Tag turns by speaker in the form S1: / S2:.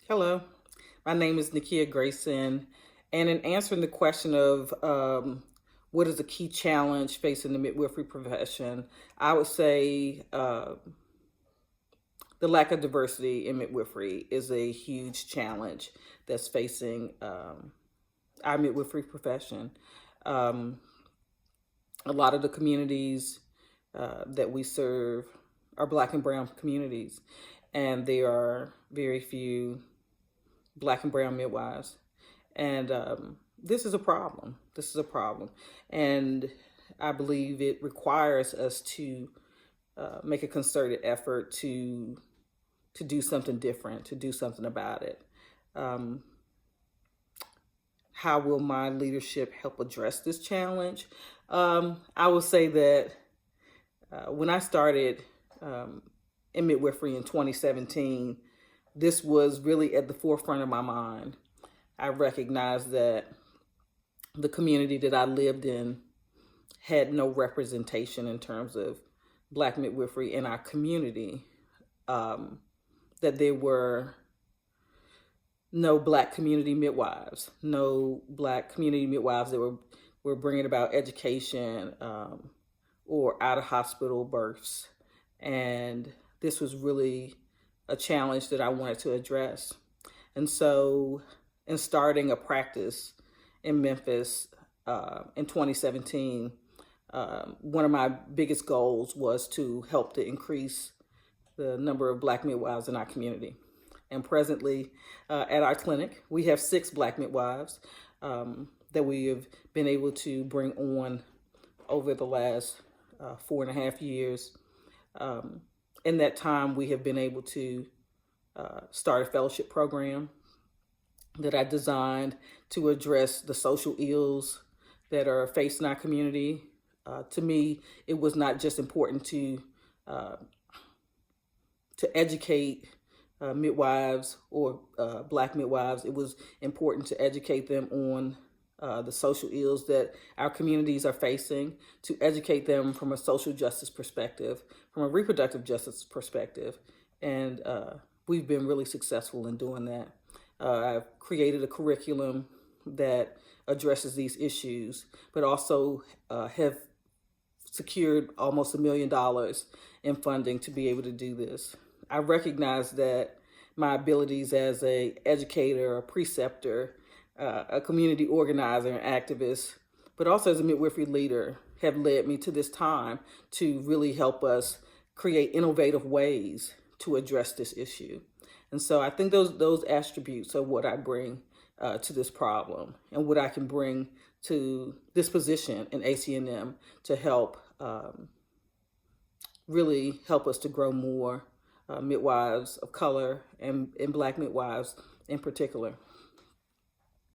S1: Hello, my name is Nikia Grayson, and in answering the question of what is a key challenge facing the midwifery profession, I would say the lack of diversity in midwifery is a huge challenge that's facing our midwifery profession. Um, a lot of the communities that we serve are Black and Brown communities, and there are very few Black and Brown midwives. And this is a problem. This is a problem. And I believe it requires us to make a concerted effort to do something different, to do something about it. Um, how will my leadership help address this challenge? I will say that when I started in midwifery in 2017, this was really at the forefront of my mind. I recognized that the community that I lived in had no representation in terms of Black midwifery in our community, that there were no Black community midwives, no Black community midwives that were bringing about education or out of hospital births. And this was really a challenge that I wanted to address. And so, in starting a practice in Memphis in 2017, one of my biggest goals was to help to increase the number of Black midwives in our community. And presently, at our clinic, we have 6 Black midwives that we have been able to bring on over the last 4.5 years. In that time, we have been able to start a fellowship program that I designed to address the social ills that are faced in our community. To me, it was not just important to educate midwives or Black midwives. It was important to educate them on the social ills that our communities are facing, to educate them from a social justice perspective, from a reproductive justice perspective. And we've been really successful in doing that. I've created a curriculum that addresses these issues, but also have secured almost $1 million in funding to be able to do this. I recognize that my abilities as an educator, a preceptor, a community organizer and activist, but also as a midwifery leader, have led me to this time to really help us create innovative ways to address this issue. And so I think those attributes are what I bring to this problem and what I can bring to this position in ACNM to help really help us to grow more midwives of color and Black midwives in particular.